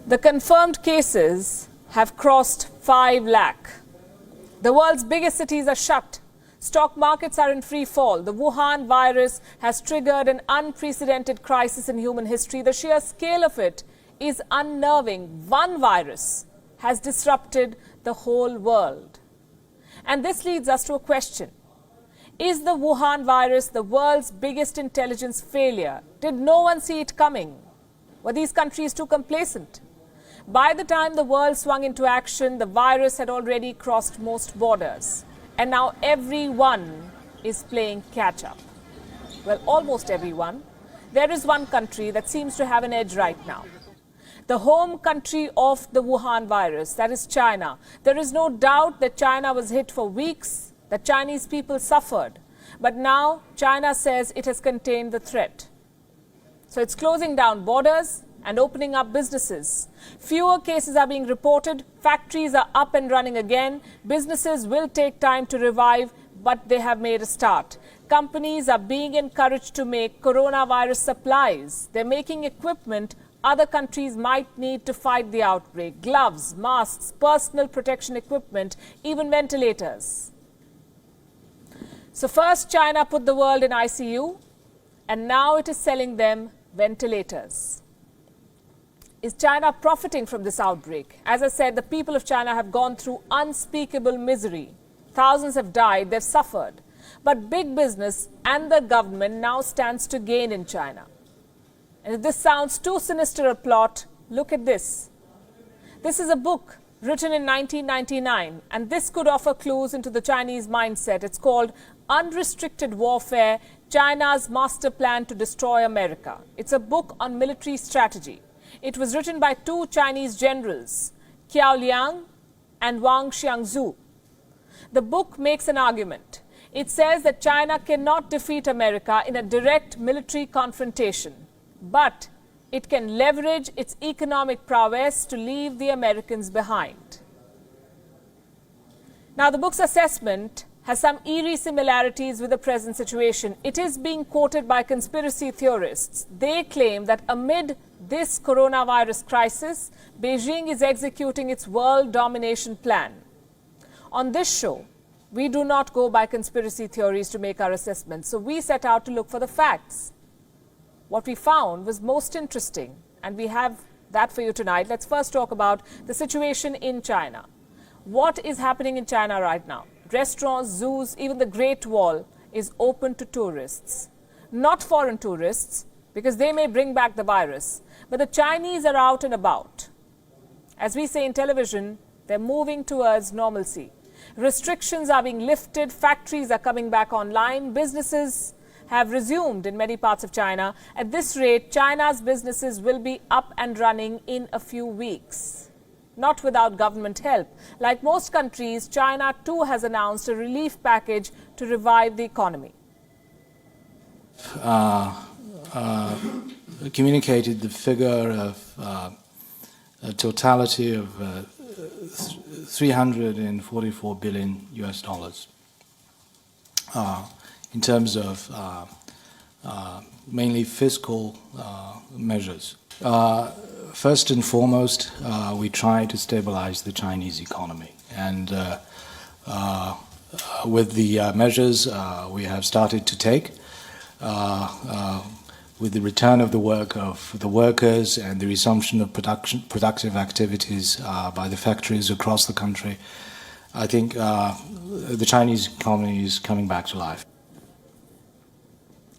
The confirmed cases have crossed 5 lakh. The world's biggest cities are shut. Stock markets are in free fall. The Wuhan virus has triggered an unprecedented crisis in human history. The sheer scale of it is unnerving. One virus has disrupted the whole world. And this leads us to a question. Is the Wuhan virus the world's biggest intelligence failure? Did no one see it coming? Were these countries too complacent? By the time the world swung into action, the virus had already crossed most borders. And now everyone is playing catch-up. Well, almost everyone. There is one country that seems to have an edge right now. The home country of the Wuhan virus, that is China. There is no doubt that China was hit for weeks, that Chinese people suffered. But now China says it has contained the threat. So it's closing down borders and opening up businesses. Fewer cases are being reported. Factories are up and running again. Businesses will take time to revive, but they have made a start. Companies are being encouraged to make coronavirus supplies. They're making equipment other countries might need to fight the outbreak. Gloves, masks, personal protection equipment, even ventilators. So first China put the world in ICU, and now it is selling them ventilators. Is China profiting from this outbreak? As I said, the people of China have gone through unspeakable misery. Thousands have died, they've suffered. But big business and the government now stands to gain in China. And if this sounds too sinister a plot, look at this. This is a book written in 1999, and this could offer clues into the Chinese mindset. It's called Unrestricted Warfare, China's Master Plan to Destroy America. It's a book on military strategy. It was written by two Chinese generals, Qiao Liang and Wang Xiangzu. The book makes an argument. It says that China cannot defeat America in a direct military confrontation, but it can leverage its economic prowess to leave the Americans behind. Now, the book's assessment has some eerie similarities with the present situation. It is being quoted by conspiracy theorists. They claim that amid this coronavirus crisis, Beijing is executing its world domination plan. On this show, we do not go by conspiracy theories to make our assessments, so we set out to look for the facts. What we found was most interesting, and we have that for you tonight. Let's first talk about the situation in China. What is happening in China right now? Restaurants, zoos, even the Great Wall is open to tourists. Not foreign tourists, because they may bring back the virus, but the Chinese are out and about. As we say in television, they're moving towards normalcy. Restrictions are being lifted, factories are coming back online, businesses have resumed in many parts of China. At this rate, China's businesses will be up and running in a few weeks. Not without government help. Like most countries, China too has announced a relief package to revive the economy. Communicated the figure of a totality of 344 billion US dollars in terms of mainly fiscal measures. First and foremost, we try to stabilize the Chinese economy, and with the measures we have started to take, with the return of the work of the workers and the resumption of productive activities by the factories across the country, I think the Chinese economy is coming back to life.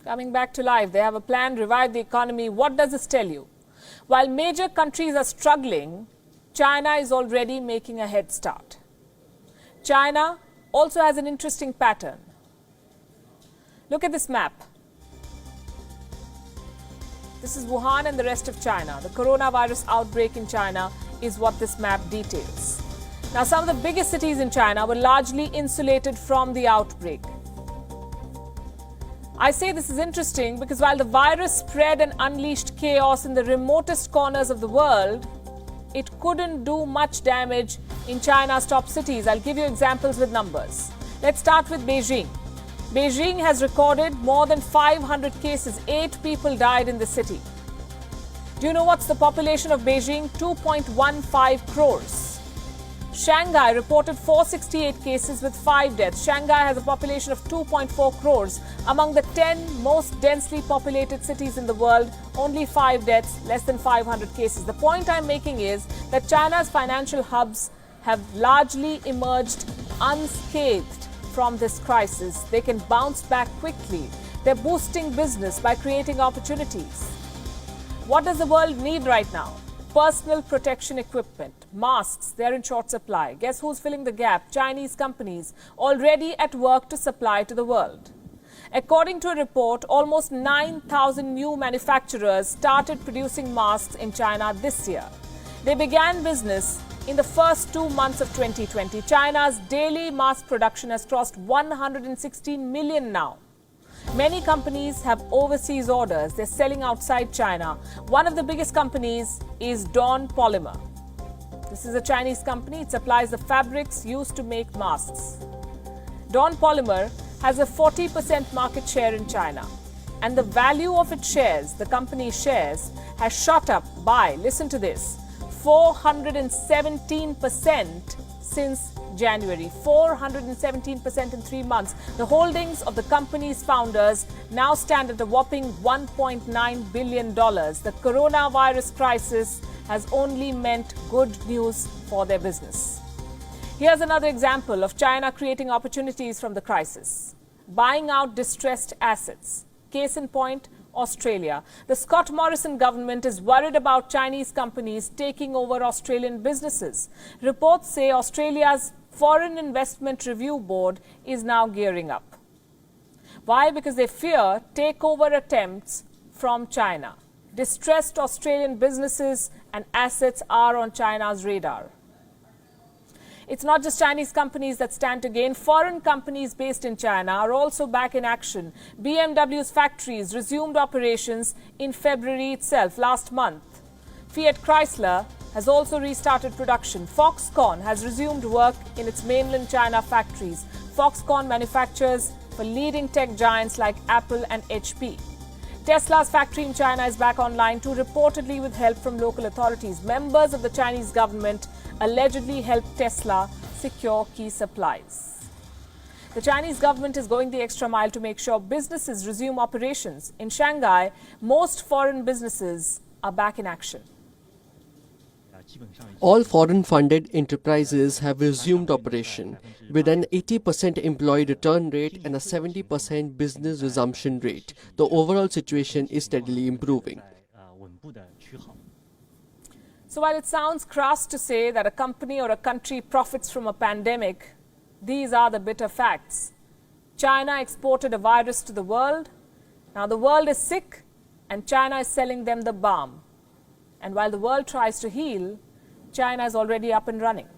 Coming back to life. They have a plan to revive the economy. What does this tell you? While major countries are struggling, China is already making a head start. China also has an interesting pattern. Look at this map. This is Wuhan and the rest of China. The coronavirus outbreak in China is what this map details. Now, some of the biggest cities in China were largely insulated from the outbreak. I say this is interesting because while the virus spread and unleashed chaos in the remotest corners of the world, it couldn't do much damage in China's top cities. I'll give you examples with numbers. Let's start with Beijing. Beijing has recorded more than 500 cases. 8 people died in the city. Do you know what's the population of Beijing? 2.15 crores. Shanghai reported 468 cases with 5 deaths. Shanghai has a population of 2.4 crores. Among the 10 most densely populated cities in the world, only 5 deaths, less than 500 cases. The point I'm making is that China's financial hubs have largely emerged unscathed from this crisis. They can bounce back quickly. They're boosting business by creating opportunities. What does the world need right now? Personal protection equipment, masks, they're in short supply. Guess who's filling the gap? Chinese companies already at work to supply to the world. According to a report, almost 9,000 new manufacturers started producing masks in China this year. They began business in the first 2 months of 2020. China's daily mask production has crossed 116 million now. Many companies have overseas orders. They're selling outside China. One of the biggest companies is Dawn Polymer. This is a Chinese company. It supplies the fabrics used to make masks. Dawn Polymer has a 40% market share in China. And the value of its shares, the company's shares, has shot up by, listen to this, 417% since January. 417% in 3 months. The holdings of the company's founders now stand at a whopping $1.9 billion. The coronavirus crisis has only meant good news for their business. Here's another example of China creating opportunities from the crisis. Buying out distressed assets. Case in point, Australia. The Scott Morrison government is worried about Chinese companies taking over Australian businesses. Reports say Australia's Foreign Investment Review Board is now gearing up. Why? Because they fear takeover attempts from China. Distressed Australian businesses and assets are on China's radar. It's not just Chinese companies that stand to gain. Foreign companies based in China are also back in action. BMW's factories resumed operations in February itself, last month. Fiat Chrysler has also restarted production. Foxconn has resumed work in its mainland China factories. Foxconn manufactures for leading tech giants like Apple and HP. Tesla's factory in China is back online too, reportedly with help from local authorities. Members of the Chinese government allegedly helped Tesla secure key supplies. The Chinese government is going the extra mile to make sure businesses resume operations. In Shanghai, most foreign businesses are back in action. All foreign-funded enterprises have resumed operation, with an 80% employee return rate and a 70% business resumption rate. The overall situation is steadily improving. So while it sounds crass to say that a company or a country profits from a pandemic, these are the bitter facts. China exported a virus to the world. Now the world is sick and China is selling them the Baam. And while the world tries to heal, China is already up and running.